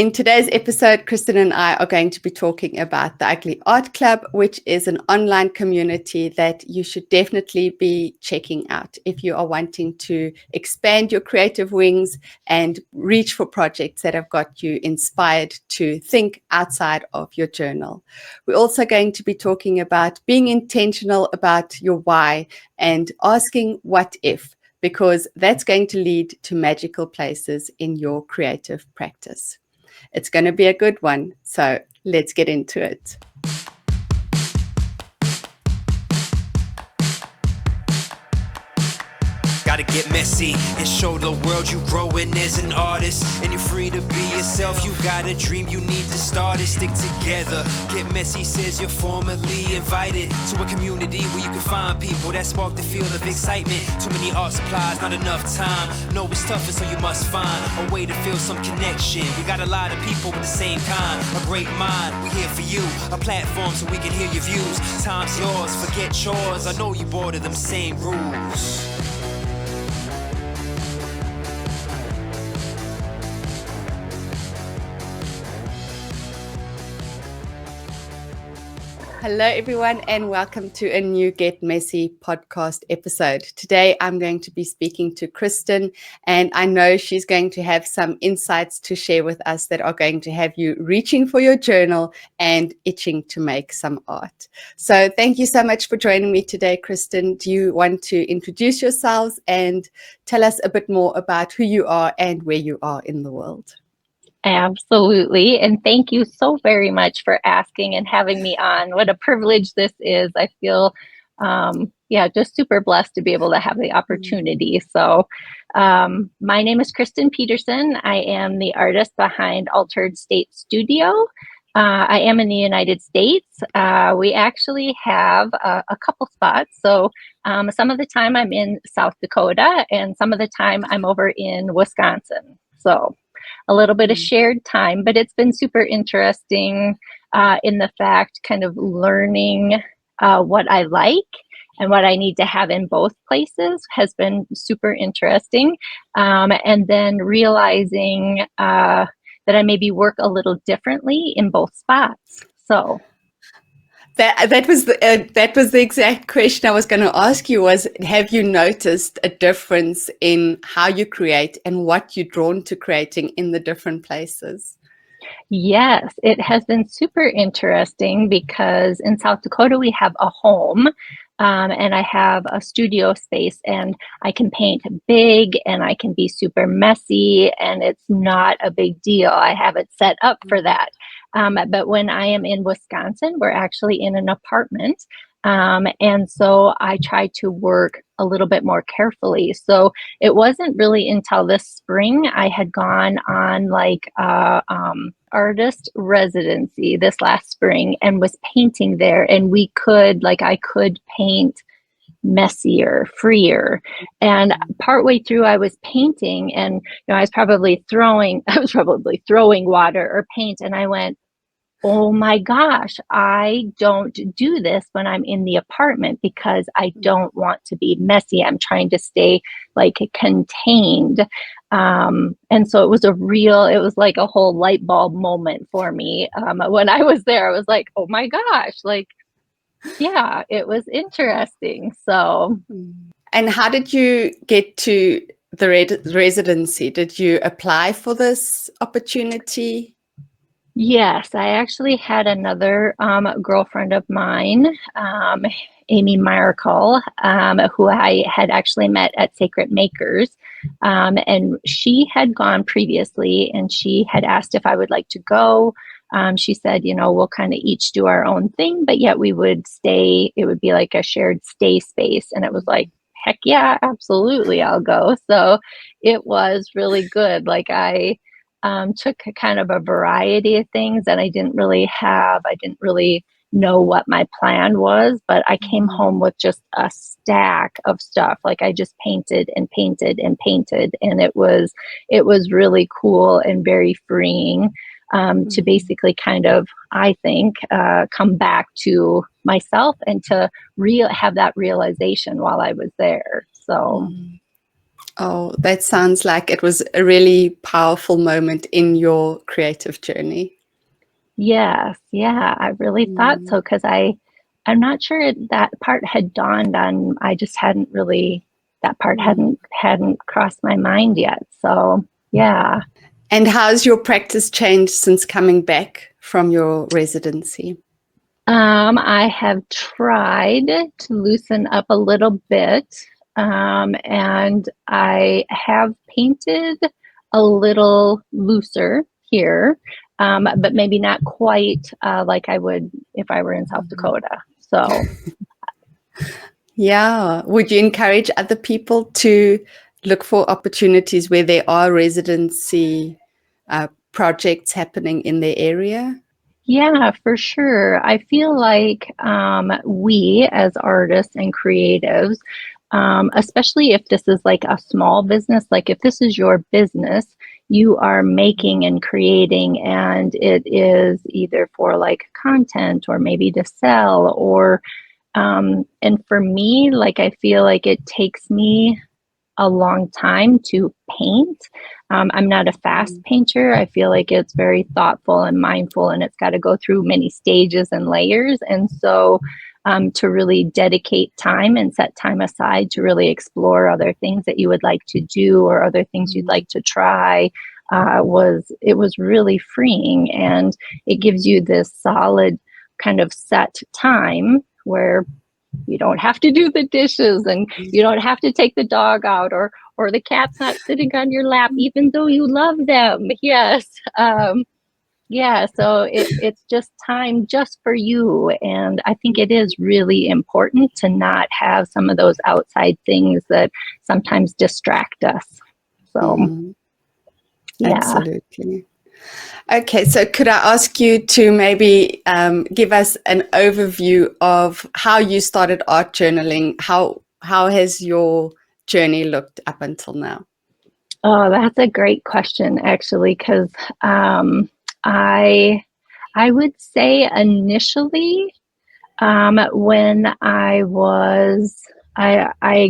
In today's episode, Kristin and I are going to be talking about the Ugly Art Club, which is an online community that you should definitely be checking out if you are wanting to expand your creative wings and reach for projects that have got you inspired to think outside of your journal. We're also going to be talking about being intentional about your why and asking what if, because that's going to lead to magical places in your creative practice. It's going to be a good one, so let's get into it. Gotta get messy and show the world you growing as an artist. And you're free to be yourself. You got a dream, you need to start it. Stick together. Get messy says you're formally invited to a community where you can find people that spark the feel of excitement. Too many art supplies, not enough time. No, it's tougher, so you must find a way to feel some connection. We got a lot of people with the same kind, a great mind. We here for you, a platform so we can hear your views. Time's yours, forget chores. I know you bored of them same rules. Hello, everyone, and welcome to a new Get Messy podcast episode. Today, I'm going to be speaking to Kristin, and I know she's going to have some insights to share with us that are going to have you reaching for your journal and itching to make some art. So thank you so much for joining me today, Kristin. Do you want to introduce yourselves and tell us a bit more about who you are and where you are in the world? Absolutely. And thank you so very much for asking and having me on. What a privilege this is. I feel, just super blessed to be able to have the opportunity. So my name is Kristin Peterson. I am the artist behind Altered State Studio. I am in the United States. We actually have a couple spots. So some of the time I'm in South Dakota and some of the time I'm over in Wisconsin. So a little bit of shared time, but it's been super interesting in the fact kind of learning what I like and what I need to have in both places has been super interesting. And then realizing that I maybe work a little differently in both spots. So That was the exact question I was going to ask you was, have you noticed a difference in how you create and what you're drawn to creating in the different places? Yes, it has been super interesting because in South Dakota, we have a home and I have a studio space and I can paint big and I can be super messy and it's not a big deal. I have it set up for that. But when I am in Wisconsin, we're actually in an apartment. And so I try to work a little bit more carefully. So it wasn't really until this spring I had gone on like artist residency this last spring and was painting there. And I could paint messier, freer. And partway through I was painting and I was probably throwing water or paint and I went, oh my gosh, I don't do this when I'm in the apartment because I don't want to be messy. I'm trying to stay like contained. And so it was like a whole light bulb moment for me. When I was there, I was like, oh my gosh, like, yeah, it was interesting. So. And how did you get to the residency? Did you apply for this opportunity? Yes, I actually had another girlfriend of mine, Amy Miracle, who I had actually met at Sacred Makers. And she had gone previously and she had asked if I would like to go. She said, we'll kind of each do our own thing, but yet we would stay. It would be like a shared stay space. And it was like, heck yeah, absolutely, I'll go. So it was really good. Like I took kind of a variety of things that I didn't really know what my plan was, but I came home with just a stack of stuff. Like I just painted and painted and painted. And it was really cool and very freeing to basically kind of, I think, come back to myself and to have that realization while I was there. So. Oh, that sounds like it was a really powerful moment in your creative journey. Yes, yeah, I really thought Mm. so because I'm not sure that part had dawned on. I just hadn't really that part Mm. hadn't crossed my mind yet. So yeah. And how's your practice changed since coming back from your residency? I have tried to loosen up a little bit, and I have painted a little looser here, but maybe not quite like I would if I were in South Dakota. So, Yeah. Would you encourage other people to look for opportunities where there are residency projects happening in their area? yeah, for sure. I feel like we as artists and creatives, especially if this is like a small business, like if this is your business, you are making and creating, and it is either for like content or maybe to sell, or, and for me, like I feel like it takes me a long time to paint. I'm not a fast painter. I feel like it's very thoughtful and mindful, and it's got to go through many stages and layers. And so, to really dedicate time and set time aside to really explore other things that you would like to do or other things you'd like to try, was really freeing, and it gives you this solid kind of set time where you don't have to do the dishes, and you don't have to take the dog out, or the cat's not sitting on your lap even though you love them. Yes. Yeah, so it's just time just for you, and I think it is really important to not have some of those outside things that sometimes distract us. So yeah. Absolutely. Okay, so could I ask you to maybe give us an overview of how you started art journaling? How has your journey looked up until now? Oh, that's a great question, actually, because I would say initially, when I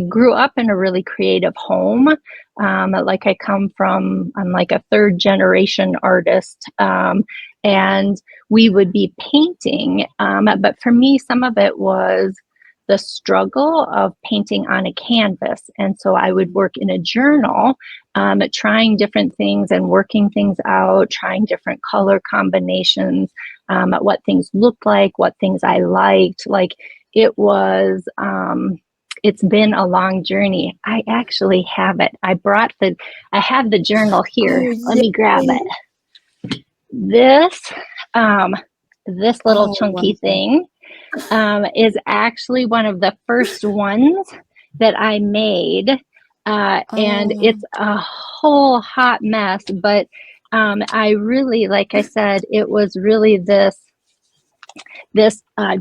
grew up in a really creative home. Like I'm like a third generation artist, and we would be painting. But for me, some of it was the struggle of painting on a canvas. And so I would work in a journal, trying different things and working things out, trying different color combinations, what things looked like, what things I liked. Like it was, it's been a long journey. I actually have it. I have the journal here. Oh, Let yeah. me grab it. This, um, this little Oh, chunky wonderful. thing, is actually one of the first ones that I made. And Oh, it's a whole hot mess, but I really, like I said, it was really this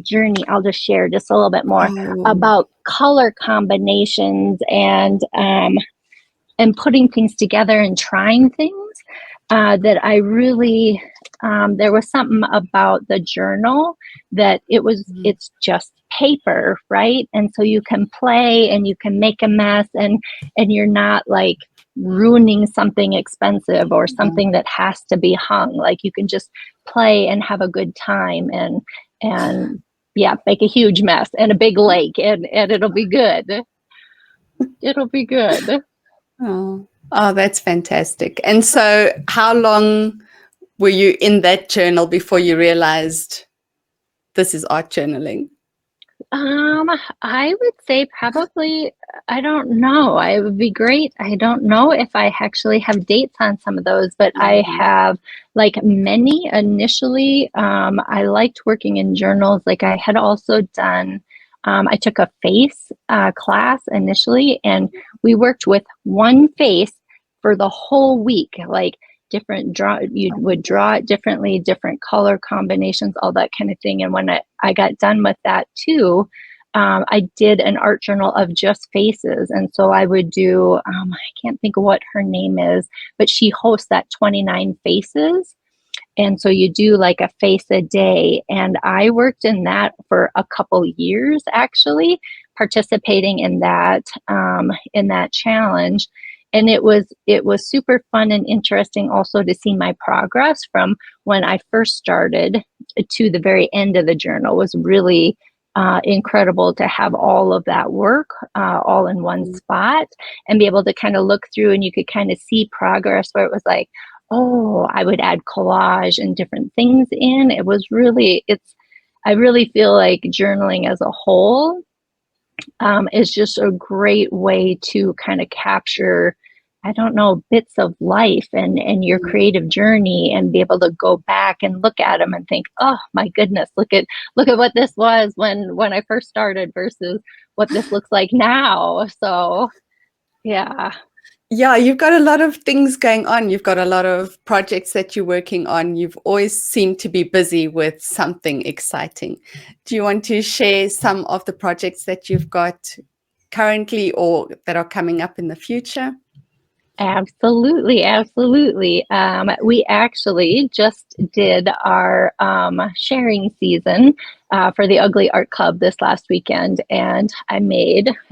journey. I'll just share just a little bit more oh, about color combinations and putting things together and trying things, that I really, there was something about the journal that it's just paper, right? And so you can play and you can make a mess, and you're not like ruining something expensive or something that has to be hung. Like you can just play and have a good time, and yeah, make a huge mess and a big lake, and it'll be good. It'll be good. oh, oh, that's fantastic. And so, how long were you in that journal before you realized this is art journaling? I would say probably, I don't know. It would be great. I don't know if I actually have dates on some of those, but I Mhm. have like many initially. I liked working in journals. Like I had also done, I took a face class initially, and we worked with one face for the whole week. Like different you would draw it differently, different color combinations, all that kind of thing. And when I got done with that too, I did an art journal of just faces. And so I would do, I can't think of what her name is, but she hosts that 29 faces. And so you do like a face a day. And I worked in that for a couple years, actually, participating in that challenge. And it was super fun and interesting also to see my progress from when I first started to the very end of the journal. It was really incredible to have all of that work all in one spot and be able to kind of look through, and you could kind of see progress where it was like, oh, I would add collage and different things in. It was really, I really feel like journaling as a whole is just a great way to kind of capture, I don't know, bits of life and your creative journey, and be able to go back and look at them and think, oh my goodness, look at what this was when I first started versus what this looks like now. So yeah. Yeah, you've got a lot of things going on. You've got a lot of projects that you're working on. You've always seemed to be busy with something exciting. Do you want to share some of the projects that you've got currently or that are coming up in the future? Absolutely, absolutely. We actually just did our sharing season for the Ugly Art Club this last weekend, and I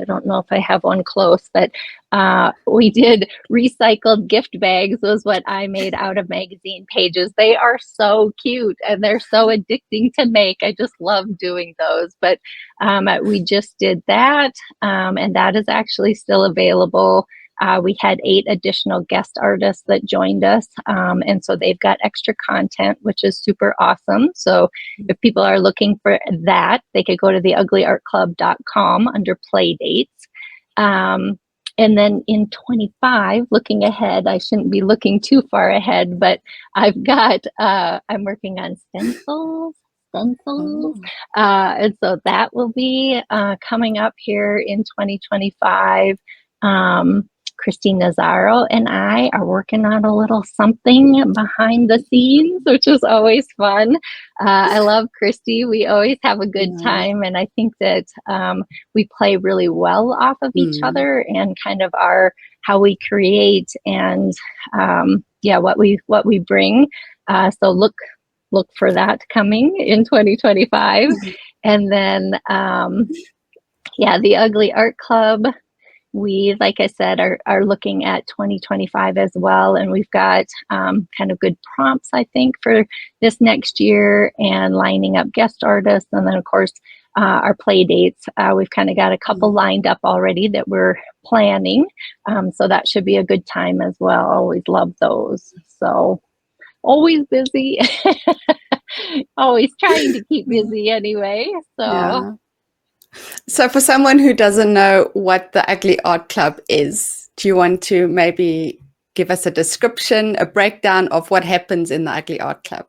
don't know if I have one close, but we did recycled gift bags was what I made out of magazine pages. They are so cute and they're so addicting to make. I just love doing those, but we just did that, and that is actually still available. We had 8 additional guest artists that joined us, and so they've got extra content, which is super awesome. So if people are looking for that, they could go to theuglyartclub.com under play dates. And then in 25, looking ahead, I shouldn't be looking too far ahead, but I've got, I'm working on stencils. And so that will be coming up here in 2025. Christine Nazaro and I are working on a little something behind the scenes, which is always fun. I love Christy. We always have a good time, and I think that we play really well off of each other and kind of how we create and what we bring. So look for that coming in 2025, and then the Ugly Art Club. We, like I said, are looking at 2025 as well. And we've got kind of good prompts, I think, for this next year, and lining up guest artists. And then, of course, our play dates. We've kind of got a couple lined up already that we're planning. So that should be a good time as well. Always love those. So always busy, always trying to keep busy anyway. So. Yeah. So for someone who doesn't know what the Ugly Art Club is, do you want to maybe give us a description, a breakdown of what happens in the Ugly Art Club?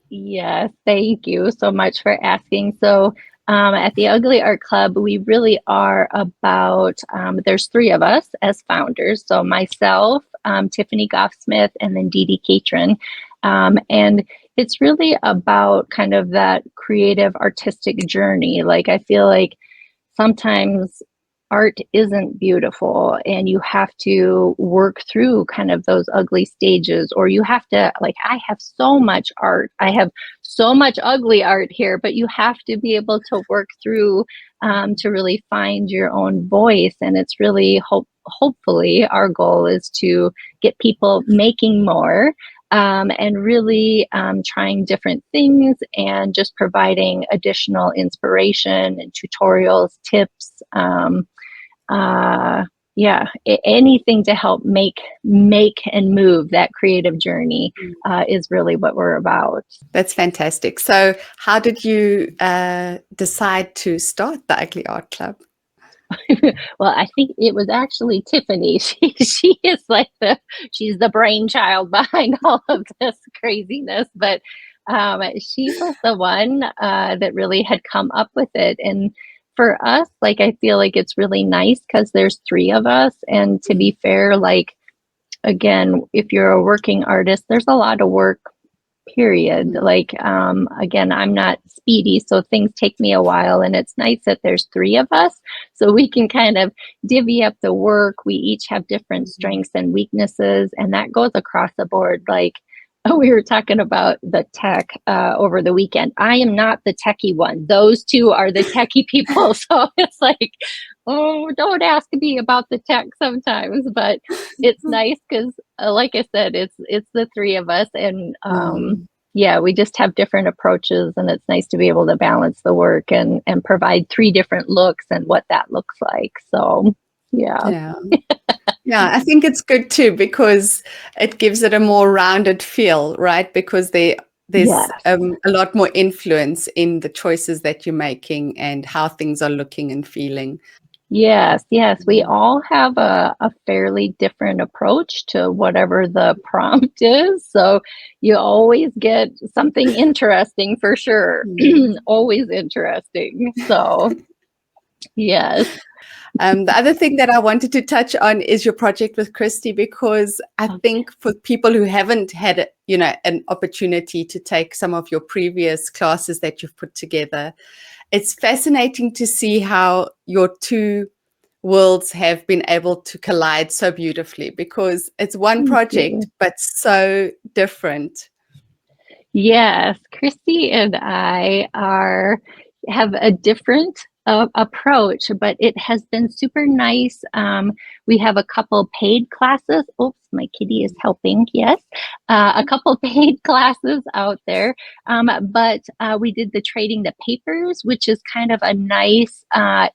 Yes, thank you so much for asking. So at the Ugly Art Club, we really are about, there's 3 of us as founders. So myself, Tiffany Goffsmith, and then Dee Dee Catron. And it's really about kind of that creative artistic journey. Like, I feel like sometimes art isn't beautiful and you have to work through kind of those ugly stages, or you have to, like, I have so much art, I have so much ugly art here, but you have to be able to work through to really find your own voice. And it's really hopefully our goal is to get people making more. And really trying different things and just providing additional inspiration and tutorials, tips, anything to help make and move that creative journey is really what we're about. That's fantastic. So how did you decide to start the Ugly Art Club? Well, I think it was actually Tiffany. She is like she's the brainchild behind all of this craziness, but she was the one that really had come up with it. And for us, like, I feel like it's really nice because there's 3 of us. And to be fair, like, again, if you're a working artist, there's a lot of work, period. Like, again, I'm not speedy, so things take me a while, and it's nice that there's 3 of us, so we can kind of divvy up the work. We each have different strengths and weaknesses, and that goes across the board. Like, we were talking about the tech over the weekend. I am not the techie one. Those two are the techie people. So it's like, oh, don't ask me about the tech sometimes. But it's nice because, like I said, it's the three of us, and yeah, we just have different approaches, and it's nice to be able to balance the work and provide three different looks and what that looks like. So yeah. Yeah, I think it's good too because it gives it a more rounded feel, right? Because there's Yes. a lot more influence in the choices that you're making and how things are looking and feeling. Yes, we all have a fairly different approach to whatever the prompt is. So you always get something interesting for sure. Always interesting. So, yes. The other thing that I wanted to touch on is your project with Christy, because I think for people who haven't had, an opportunity to take some of your previous classes that you've put together, it's fascinating to see how your two worlds have been able to collide so beautifully, because it's one project, but so different. Yes, Christy and I have a different approach, but it has been super nice. We have a couple paid classes. Oops, my kitty is helping. Yes, a couple paid classes out there. But we did the trading the papers, which is kind of a nice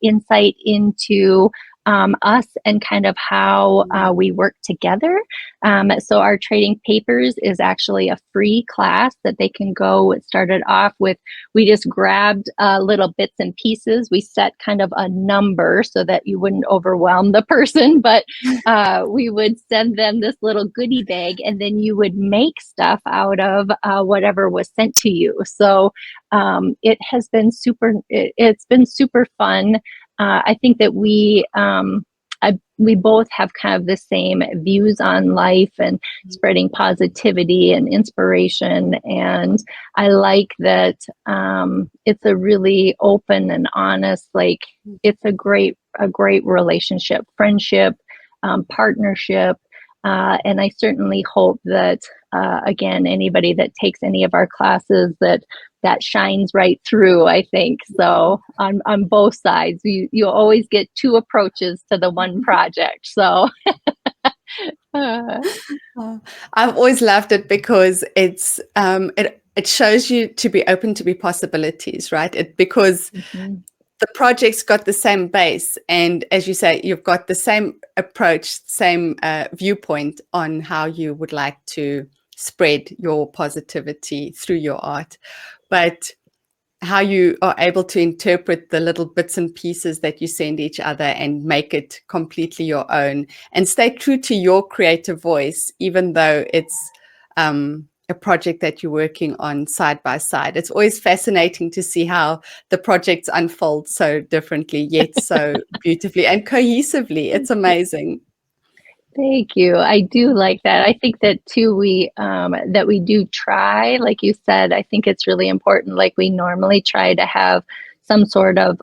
insight into us and kind of how we work together. So our trading papers is actually a free class that they can go. It started off with, we just grabbed little bits and pieces. We set kind of a number so that you wouldn't overwhelm the person, but we would send them this little goodie bag, and then you would make stuff out of whatever was sent to you. So it has been it's been super fun. I think that we both have kind of the same views on life and spreading positivity and inspiration. And I like that it's a really open and honest, it's a great relationship, friendship, partnership. And I certainly hope that, again, anybody that takes any of our classes, that shines right through, I think. So on both sides, you always get two approaches to the one project. So I've always loved it because it shows you to be open to be possibilities, right? Because the project's got the same base, and as you say, you've got the same approach, same viewpoint on how you would like to spread your positivity through your art, but how you are able to interpret the little bits and pieces that you send each other and make it completely your own and stay true to your creative voice, even though it's a project that you're working on side by side. It's always fascinating to see how the projects unfold so differently, yet so beautifully and cohesively. It's amazing. Thank you. I do like that. I think that too, we do try, like you said, I think it's really important. Like we normally try to have some sort of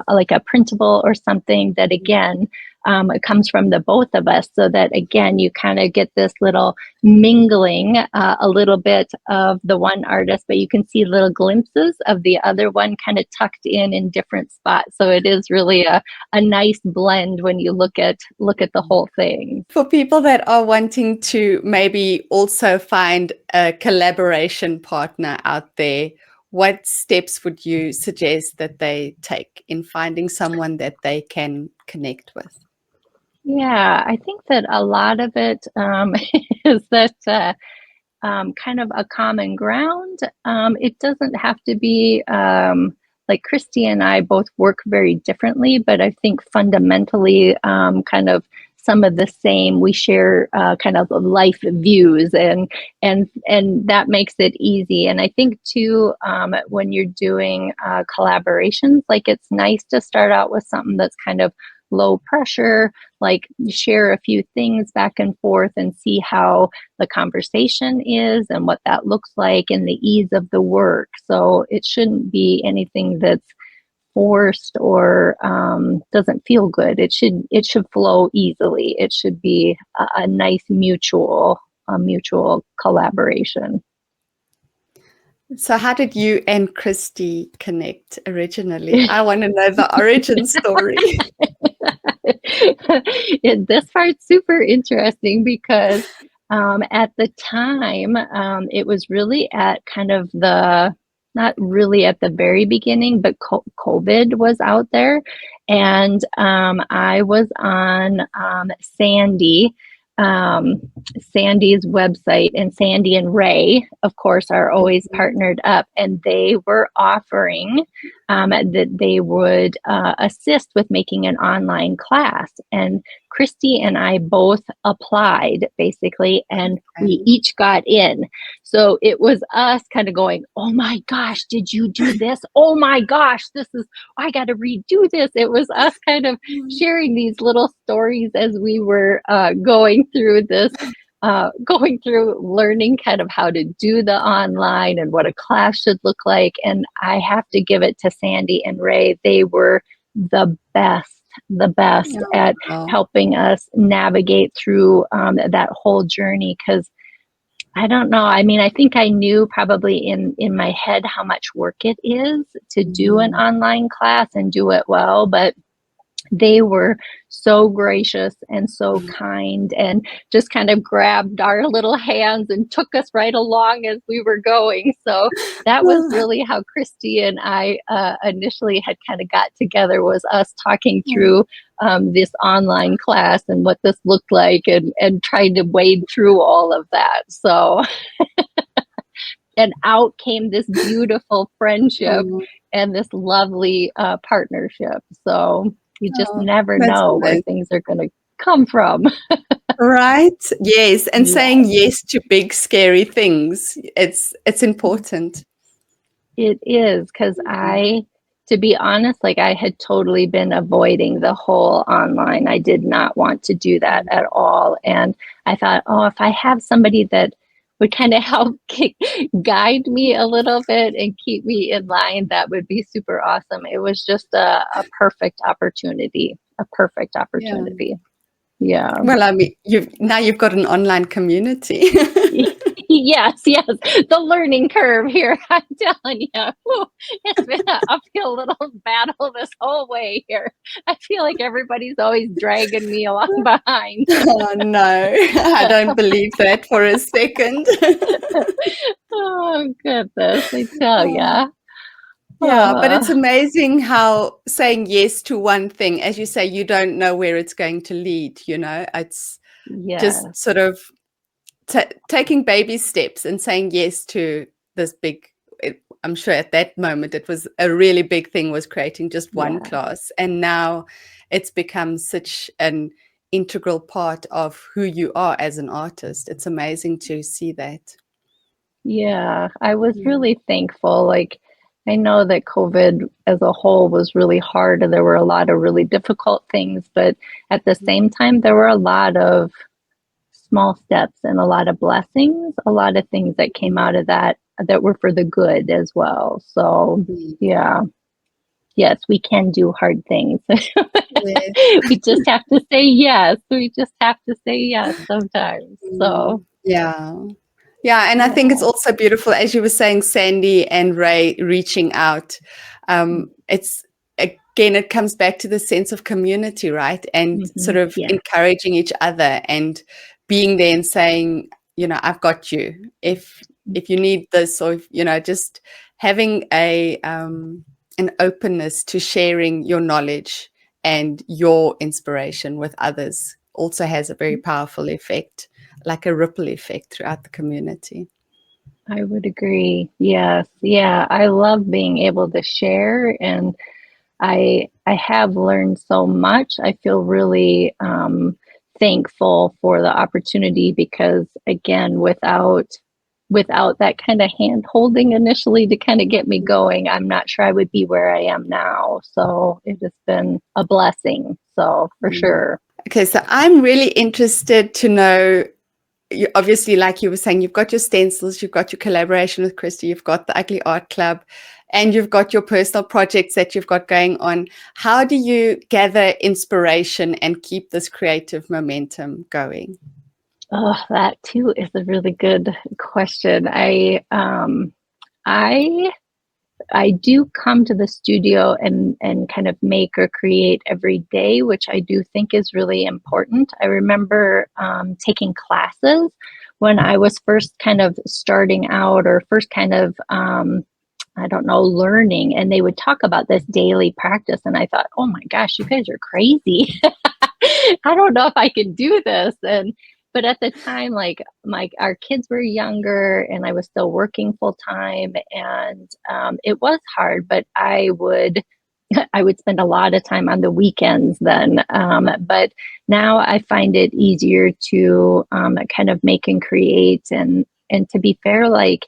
like a printable or something that, again, it comes from the both of us, so that, again, you kind of get this little mingling, a little bit of the one artist, but you can see little glimpses of the other one kind of tucked in different spots. So it is really a nice blend when you look at the whole thing. For people that are wanting to maybe also find a collaboration partner out there, what steps would you suggest that they take in finding someone that they can connect with? Yeah, I think that a lot of it is that kind of a common ground. It doesn't have to be like Christy and I both work very differently, but I think fundamentally kind of some of the same. We share kind of life views, and that makes it easy. And I think too, when you're doing collaborations, like it's nice to start out with something that's kind of low pressure, like share a few things back and forth and see how the conversation is and what that looks like and the ease of the work. So it shouldn't be anything that's forced or doesn't feel good. It should flow easily. It should be a nice mutual a mutual collaboration. So how did you and Christy connect originally? I want to know the origin story. This part's super interesting because at the time, it was really at kind of not really at the very beginning, but COVID was out there. And I was on Sandy's website, and Sandy and Ray, of course, are always partnered up, and they were offering that they would assist with making an online class. And Christy and I both applied, basically, and we each got in. So it was us kind of going, oh my gosh, did you do this? Oh my gosh, I got to redo this. It was us kind of sharing these little stories as we were going through learning kind of how to do the online and what a class should look like. And I have to give it to Sandy and Ray. They were the best at helping us navigate through that whole journey. Because I don't know. I mean, I think I knew probably in my head how much work it is to do an online class and do it well, but they were so gracious and so kind and just kind of grabbed our little hands and took us right along as we were going. So that was really how Christy and I initially had kind of got together, was us talking through this online class and what this looked like, and trying to wade through all of that. So and out came this beautiful friendship and this lovely partnership. So you just never know where things are going to come from. Right? Yes. And saying yes to big, scary things. It's important. It is, because to be honest, like, I had totally been avoiding the whole online. I did not want to do that at all. And I thought, if I have somebody that would kind of help guide me a little bit and keep me in line, that would be super awesome. It was just a perfect opportunity, Yeah. Well, I mean, you've got an online community. Yes, the learning curve here. I'm telling you, it's been an uphill little battle this whole way here. I feel like everybody's always dragging me along behind. Oh, no, I don't believe that for a second. Oh, goodness, I tell ya. Yeah, but it's amazing how saying yes to one thing, as you say, you don't know where it's going to lead, it's just sort of taking baby steps and saying yes to this big, I'm sure at that moment it was a really big thing, was creating just one class. And now it's become such an integral part of who you are as an artist. It's amazing to see that. Yeah, I was really thankful. Like, I know that COVID as a whole was really hard, and there were a lot of really difficult things, but at the same time, there were a lot of small steps and a lot of blessings, a lot of things that came out of that were for the good as well. So, yes, we can do hard things. We just have to say yes. Sometimes. So, yeah, and I think it's also beautiful, as you were saying, Sandy and Ray reaching out. It comes back to the sense of community, right? And sort of encouraging each other and being there and saying, I've got you. If you need this, or just having an openness to sharing your knowledge and your inspiration with others also has a very powerful effect, like a ripple effect throughout the community. I would agree. Yes. Yeah. I love being able to share, and I have learned so much. I feel really thankful for the opportunity, because again, without that kind of hand holding initially to kind of get me going, I'm not sure I would be where I am now. So it has been a blessing. So for sure. Okay. So I'm really interested to know, obviously, like you were saying, you've got your stencils, you've got your collaboration with Christy, you've got the Ugly Art Club, and you've got your personal projects that you've got going on. How do you gather inspiration and keep this creative momentum going? Oh, that too is a really good question. I I do come to the studio and kind of make or create every day, which I do think is really important. I remember taking classes when I was first kind of starting out or first kind of I don't know, learning, and they would talk about this daily practice, and I thought, oh my gosh, you guys are crazy. I don't know if I can do this. And but at the time, like our kids were younger and I was still working full time, and it was hard, but I would spend a lot of time on the weekends then. But now I find it easier to kind of make and create, and to be fair, like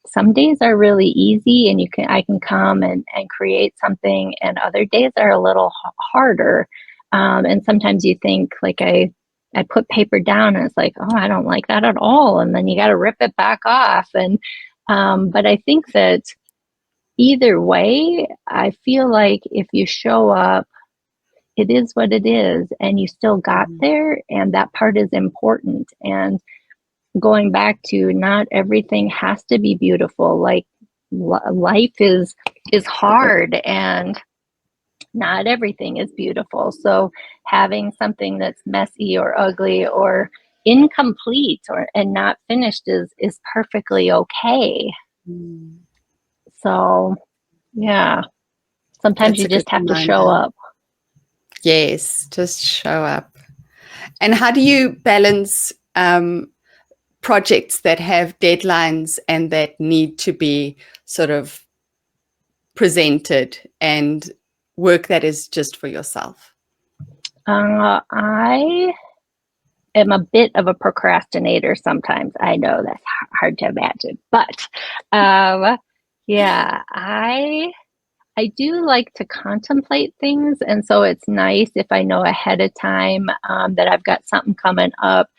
some days are really easy and I can come and create something, and other days are a little harder. And sometimes you think like I put paper down and it's like, oh, I don't like that at all. And then you got to rip it back off. And but I think that either way, I feel like if you show up, it is what it is, and you still got there, and that part is important. And going back to not everything has to be beautiful. Like life is hard, and not everything is beautiful. So having something that's messy or ugly or incomplete or and not finished is perfectly okay. So yeah, sometimes That's you a good just have to show reminder. up. Yes, just show up. And how do you balance projects that have deadlines and that need to be sort of presented and work that is just for yourself? I am a bit of a procrastinator sometimes. I know that's hard to imagine, but yeah, I do like to contemplate things, and so it's nice if I know ahead of time that I've got something coming up,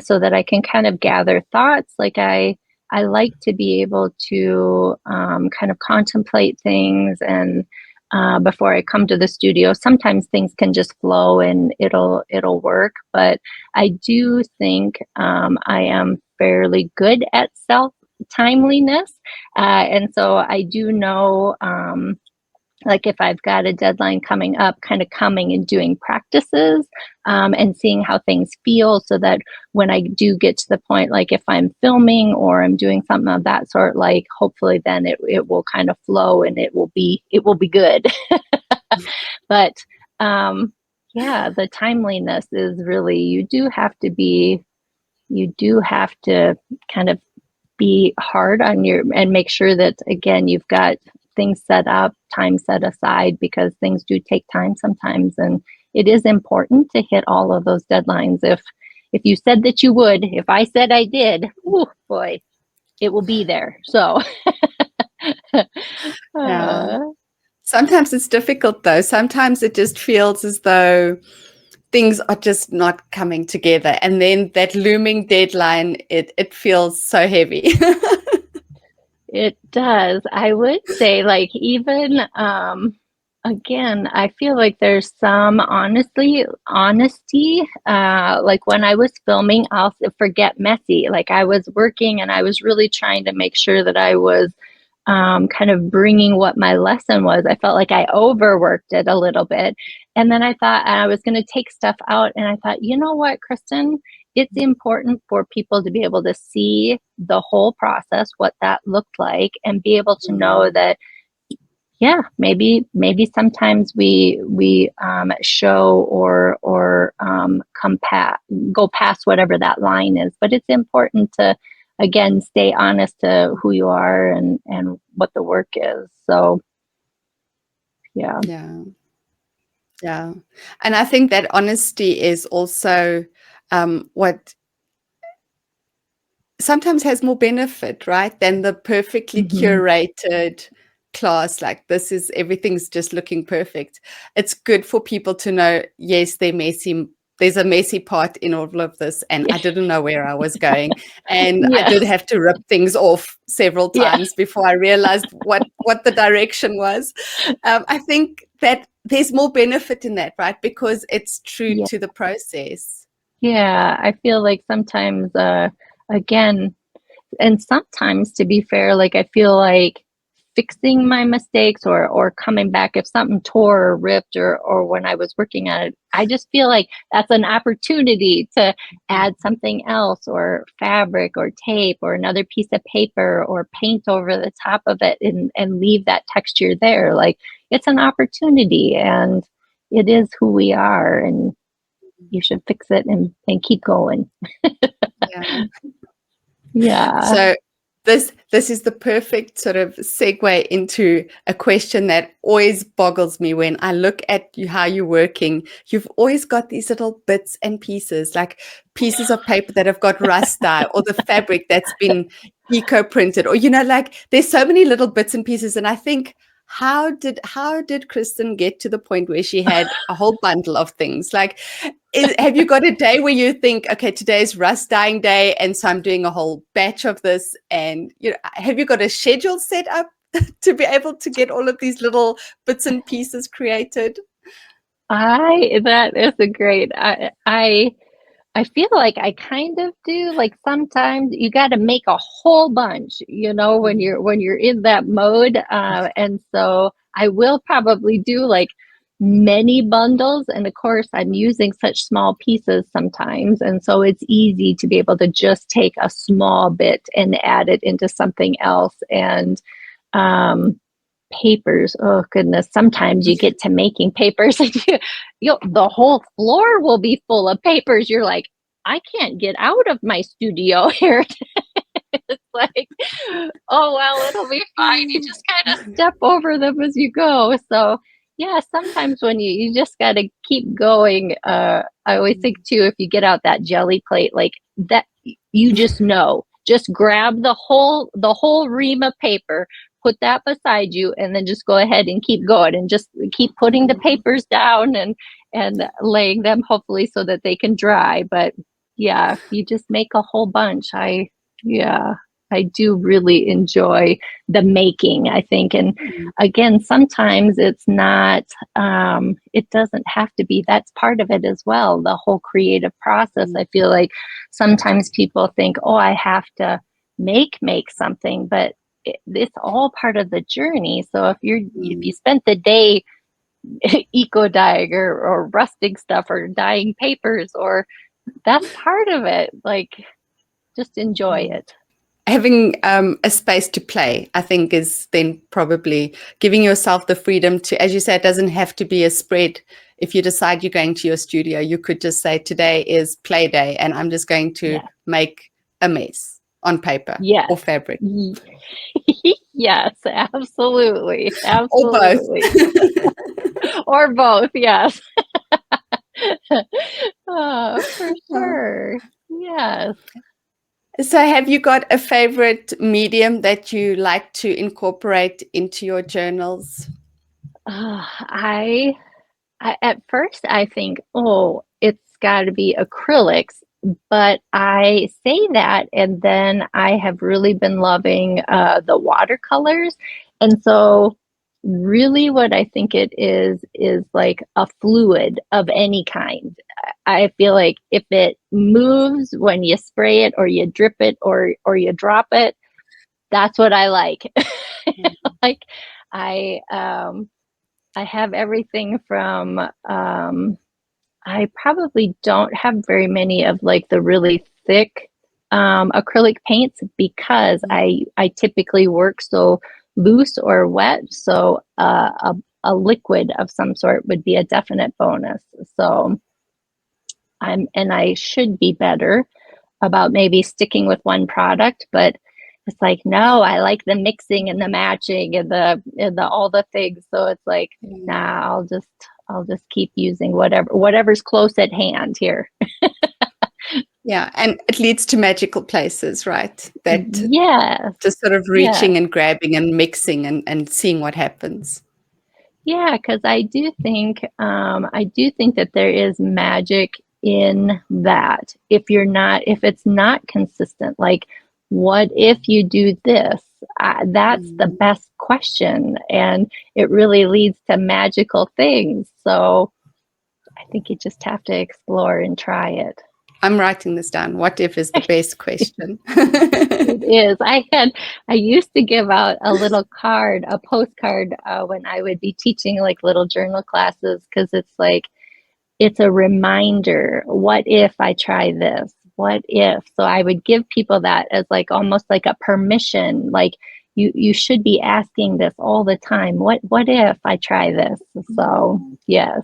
so that I can kind of gather thoughts. Like I like to be able to kind of contemplate things, and before I come to the studio, sometimes things can just flow and it'll work. But I do think I am fairly good at self timeliness, and so I do know. Like if I've got a deadline coming up, kind of coming and doing practices and seeing how things feel, so that when I do get to the point, like if I'm filming or I'm doing something of that sort, like hopefully then it will kind of flow and it will be good. But yeah, the timeliness is really, you do have to kind of be hard on your and make sure that again you've got things set up, time set aside, because things do take time sometimes, and it is important to hit all of those deadlines. If you said that you would, if I said I did, oh boy, it will be there. So Yeah. Sometimes it's difficult though. Sometimes it just feels as though things are just not coming together. And then that looming deadline, it feels so heavy. it does. I would say, like, even again, I feel like there's some honesty. Like when I was filming, I'll forget messy. Like I was working and I was really trying to make sure that I was kind of bringing what my lesson was. I felt like I overworked it a little bit. And then I thought I was going to take stuff out. And I thought, you know what, Kristin? It's important for people to be able to see the whole process, what that looked like, and be able to know that, yeah, maybe sometimes we show or go past whatever that line is. But it's important to, again, stay honest to who you are and what the work is. So yeah. Yeah. And I think that honesty is also what sometimes has more benefit, right, than the perfectly curated class. Like this is, everything's just looking perfect. It's good for people to know, yes, there's a messy part in all of this, and I didn't know where I was going, and I Yeah. did have to rip things off several Yeah. times before I realized what the direction was. I think that there's more benefit in that, right, because it's true Yeah. to the process. Yeah, I feel like sometimes, again, and sometimes to be fair, like I feel like fixing my mistakes or coming back if something tore or ripped or when I was working on it, I just feel like that's an opportunity to add something else or fabric or tape or another piece of paper or paint over the top of it and leave that texture there. Like it's an opportunity and it is who we are and you should fix it and keep going. Yeah. Yeah. So this is the perfect sort of segue into a question that always boggles me when I look at you, how you're working. You've always got these little bits and pieces, like pieces of paper that have got rust dye, or the fabric that's been eco printed, or like there's so many little bits and pieces. And I think, how did Kristin get to the point where she had a whole bundle of things? Like, have you got a day where you think, okay, today's rust dyeing day, and so I'm doing a whole batch of this? And have you got a schedule set up to be able to get all of these little bits and pieces created? That is a great, I feel like I kind of do. Like sometimes you got to make a whole bunch, when Mm. you're in that mode. And so I will probably do like many bundles. And of course, I'm using such small pieces sometimes, and so it's easy to be able to just take a small bit and add it into something else. And um, papers, oh goodness, sometimes you get to making papers and the whole floor will be full of papers. You're like, I can't get out of my studio here. It's like, oh well, it'll be fine, you just kind of step over them as you go. So yeah, sometimes when you just got to keep going. I always think too, if you get out that jelly plate like that, you just grab the whole ream of paper, put that beside you, and then just go ahead and keep going and just keep putting the papers down and laying them hopefully so that they can dry. But yeah, if you just make a whole bunch, yeah, I do really enjoy the making, I think. And again, sometimes it's not, it doesn't have to be, that's part of it as well. The whole creative process. I feel like sometimes people think, oh, I have to make something, but it's all part of the journey. So if you spent the day eco dyeing or rusting stuff or dyeing papers, or that's part of it, like just enjoy it. Having a space to play, I think, is then probably giving yourself the freedom to, as you say, it doesn't have to be a spread. If you decide you're going to your studio, you could just say, today is play day, and I'm just going to Yeah. make a mess on paper Yes. or fabric. Yes, absolutely. Or both. Absolutely. Or both, yes. Oh, for sure. Yes. So have you got a favorite medium that you like to incorporate into your journals? I at first I think, oh, it's got to be acrylics, but I say that, and then I have really been loving the watercolors, and so really what I think it is like a fluid of any kind. I feel like if it moves when you spray it or you drip it or you drop it, that's what I like. Like I um I have everything from I probably don't have very many of like the really thick acrylic paints because I typically work so loose or wet. So a liquid of some sort would be a definite bonus. So and I should be better about maybe sticking with one product, but it's like, no, I like the mixing and the matching and the all the things. So it's like, nah, I'll just keep using whatever's close at hand here. Yeah, and it leads to magical places, right? That Yes. just sort of Yeah. reaching and grabbing and mixing and seeing what happens. Yeah, because I do think that there is magic in that. If it's not consistent, like what if you do this? That's the best question, and it really leads to magical things. So I think you just have to explore and try it. I'm writing this down. What if is the best question. It is. I used to give out a little card, a postcard, when I would be teaching like little journal classes, because it's like, it's a reminder. What if I try this? What if? So I would give people that as like almost like a permission, like you should be asking this all the time. What if I try this? So yes.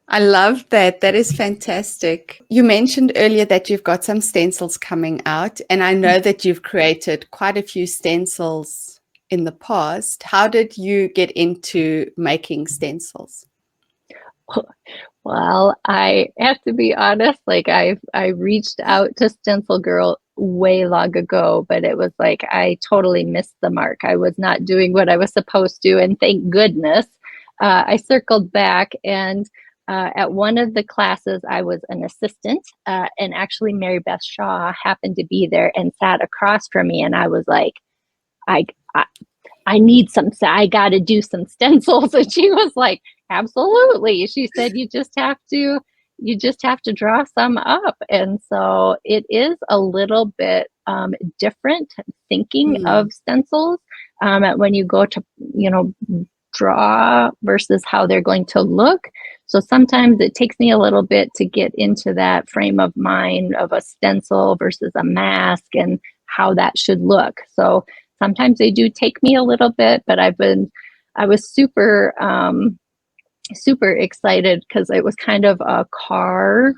I love that. That is fantastic. You mentioned earlier that you've got some stencils coming out, and I know that you've created quite a few stencils in the past. How did you get into making stencils? Well, I have to be honest, like I reached out to Stencil Girl way long ago, but it was like I totally missed the mark. I was not doing what I was supposed to, and thank goodness I circled back. And at one of the classes, I was an assistant, and actually Mary Beth Shaw happened to be there and sat across from me, and I was like, I, I I need some, I got to do some stencils. And she was like, absolutely. She said, you just have to draw some up. And so it is a little bit different thinking of stencils when you go to, draw versus how they're going to look. So sometimes it takes me a little bit to get into that frame of mind of a stencil versus a mask and how that should look. So sometimes they do take me a little bit, but I was super, super excited because it was kind of a car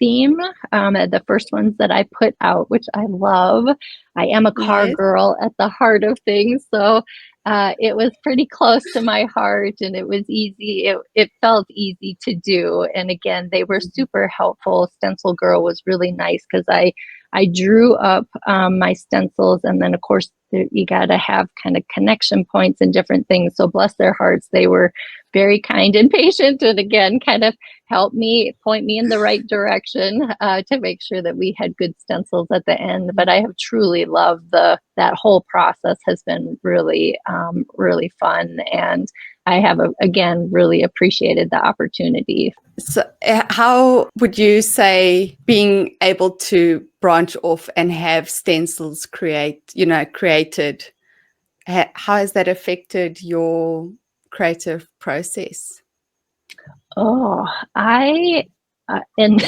theme. The first ones that I put out, which I love. I am a car girl at the heart of things. So it was pretty close to my heart, and it was easy. It felt easy to do. And again, they were super helpful. Stencil Girl was really nice because I drew up my stencils, and then of course you got to have kind of connection points and different things. So bless their hearts, they were very kind and patient, and again, kind of helped me, point me in the right direction to make sure that we had good stencils at the end. But I have truly loved that whole process. Has been really, really fun, and I have again really appreciated the opportunity. So how would you say being able to branch off and have stencils created, how has that affected your creative process? Oh, and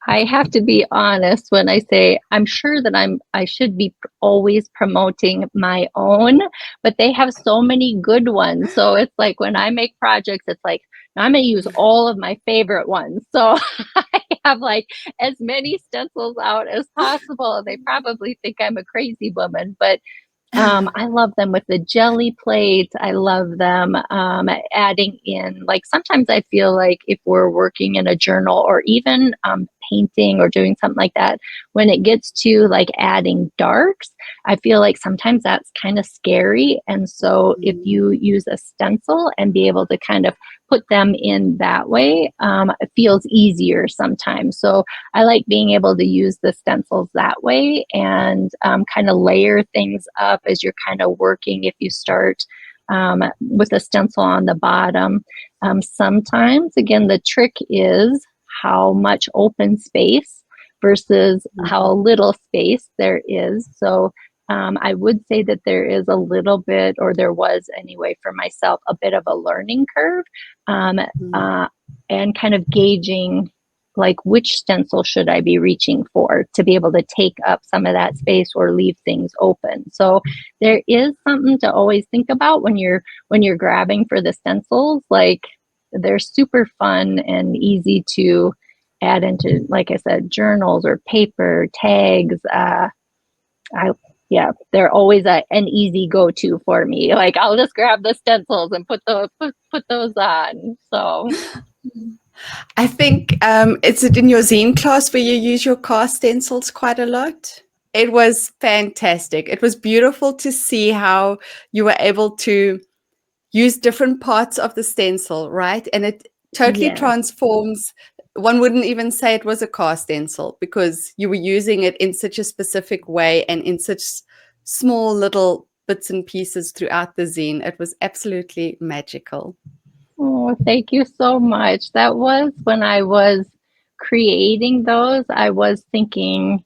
I have to be honest when I say I'm sure that I should be always promoting my own, but they have so many good ones. So it's like when I make projects, it's like, I'm going to use all of my favorite ones. So I have like as many stencils out as possible. They probably think I'm a crazy woman, but I love them with the jelly plate. I love them adding in, like sometimes I feel like if we're working in a journal or even painting or doing something like that, when it gets to like adding darks, I feel like sometimes that's kind of scary. And so if you use a stencil and be able to kind of put them in that way, it feels easier sometimes. So I like being able to use the stencils that way and kind of layer things up as you're kind of working. If you start with a stencil on the bottom, sometimes, again, the trick is how much open space versus how little space there is. So I would say that there is a little bit, or there was anyway for myself, a bit of a learning curve and kind of gauging like which stencil should I be reaching for to be able to take up some of that space or leave things open. So there is something to always think about when you're grabbing for the stencils. Like they're super fun and easy to add into, like I said, journals or paper, tags. They're always an easy go-to for me. Like I'll just grab the stencils and put those on. So I think it's in your zine class where you use your car stencils quite a lot. It was fantastic. It was beautiful to see how you were able to use different parts of the stencil, right? And it totally transforms. One wouldn't even say it was a car stencil because you were using it in such a specific way and in such small little bits and pieces throughout the zine. It was absolutely magical. Oh, thank you so much. That was when I was creating those, I was thinking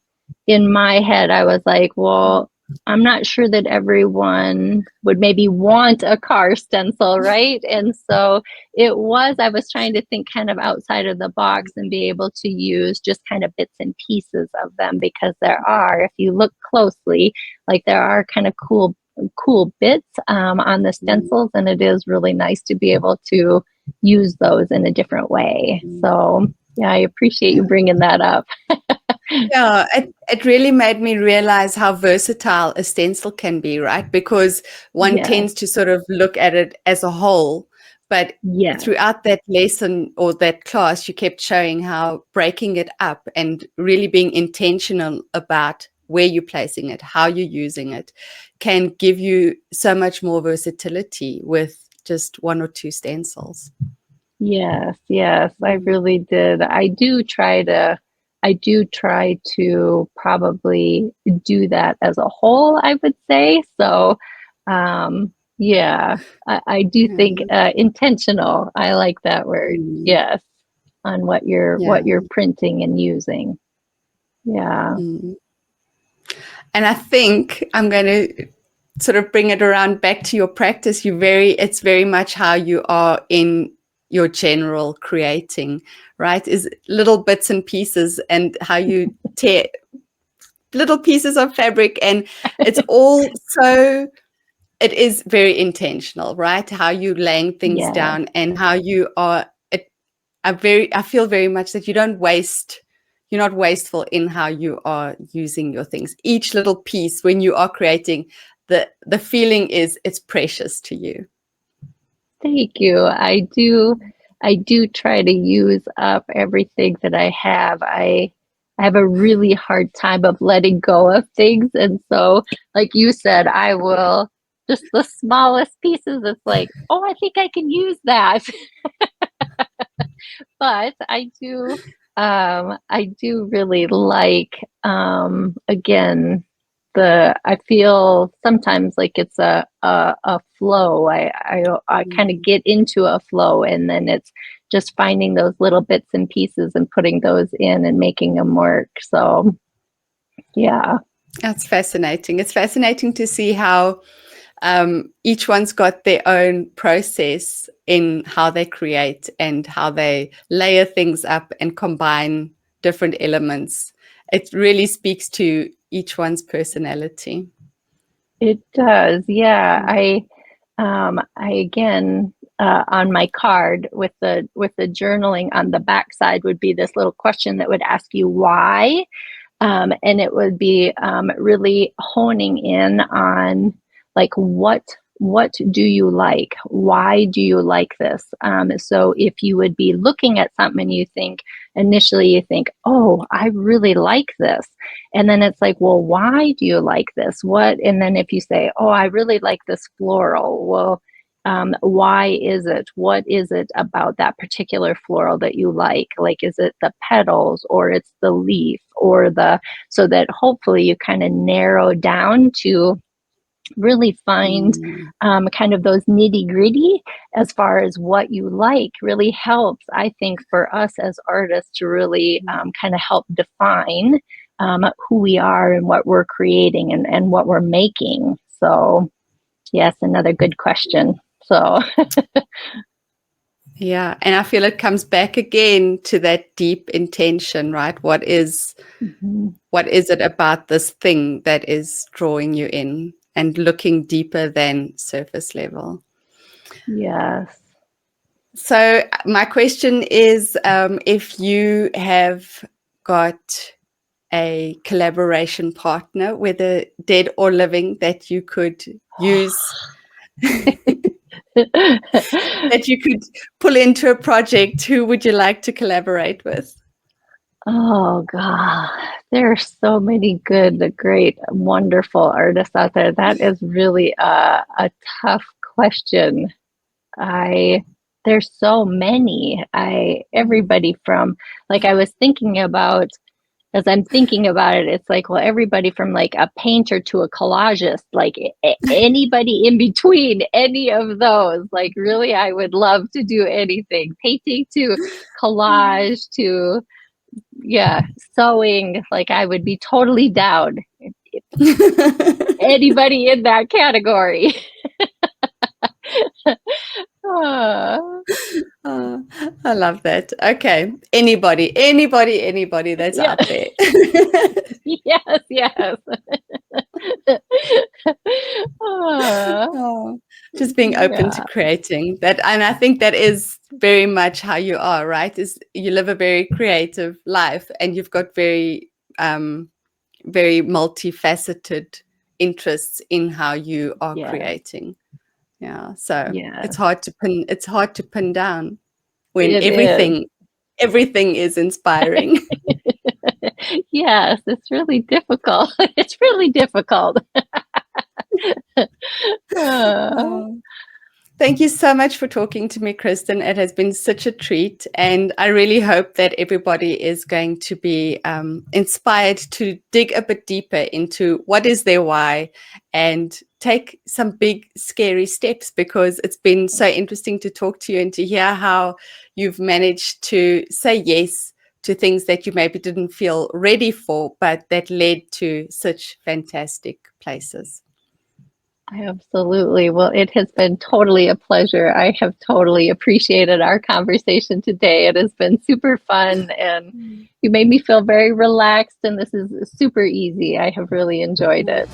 in my head, I was like, well, I'm not sure that everyone would maybe want a car stencil, right? And so I was trying to think kind of outside of the box and be able to use just kind of bits and pieces of them, because if you look closely, like there are kind of cool bits on the stencils, and it is really nice to be able to use those in a different way. So yeah, I appreciate you bringing that up. Yeah, it really made me realize how versatile a stencil can be, right? Because one Yes. tends to sort of look at it as a whole, but Yes. throughout that lesson or that class, you kept showing how breaking it up and really being intentional about where you're placing it, how you're using it, can give you so much more versatility with just one or two stencils. Yes, I really did. I do try to probably do that as a whole, I would say. So, yeah, I do think intentional. I like that word. Yes, on what you're printing and using. Yeah. And I think I'm going to sort of bring it around back to your practice. It's very much how you are in your general creating, right? Is little bits and pieces, and how you tear little pieces of fabric, and it's all so, it is very intentional, right? How you laying things Yes. down, and how you are, I feel very much that you're not wasteful in how you are using your things. Each little piece, when you are creating, the feeling is it's precious to you. Thank you. I do try to use up everything that I have. I have a really hard time of letting go of things. And so, like you said, I will just the smallest pieces. It's like, oh, I think I can use that. But I do really like, again, I feel sometimes like it's a flow. I kind of get into a flow, and then it's just finding those little bits and pieces and putting those in and making them work. So yeah. That's fascinating. It's fascinating to see how each one's got their own process in how they create and how they layer things up and combine different elements. It really speaks to each one's personality. It does. Yeah. I again, on my card with the journaling on the back side would be this little question that would ask you why. And it would be really honing in on like what do you like? Why do you like this? So if you would be looking at something and you think initially, oh, I really like this, and then it's like, well, why do you like this? What? And then if you say, oh, I really like this floral, well, why is it? What is it about that particular floral that you like? Like, is it the petals, or it's the leaf, or so that hopefully you kind of narrow down to really find kind of those nitty gritty as far as what you like. Really helps, I think, for us as artists to really kind of help define who we are and what we're creating and what we're making. So yes, another good question. So yeah, and I feel it comes back again to that deep intention, right? What is it about this thing that is drawing you in and looking deeper than surface level? Yes. So my question is, if you have got a collaboration partner, whether dead or living, that you could use, that you could pull into a project, who would you like to collaborate with? Oh God, there are so many good, great, wonderful artists out there. That is really a tough question. There's so many. Everybody from, like, I was thinking about, as I'm thinking about it, it's like, well, everybody from like a painter to a collagist, like anybody in between, any of those. Like, really, I would love to do anything, painting to collage to yeah, sewing, like I would be totally down. Anybody in that category. Oh, Oh, I love that. Okay. Anybody that's yeah. out there. Yes, yes. Oh, Oh, just being open to yeah, creating that. And I think that is very much how you are, right? Is you live a very creative life and you've got very multifaceted interests in how you are yes, creating. Yeah. So yes. it's hard to pin down when It is. everything is inspiring. Yes, it's really difficult. It's really difficult. Uh, Oh, thank you so much for talking to me, Kristin. It has been such a treat. And I really hope that everybody is going to be inspired to dig a bit deeper into what is their why and take some big, scary steps, because it's been so interesting to talk to you and to hear how you've managed to say yes to things that you maybe didn't feel ready for, but that led to such fantastic places. Absolutely. Well, it has been totally a pleasure. I have totally appreciated our conversation today. It has been super fun and you made me feel very relaxed, and this is super easy. I have really enjoyed it.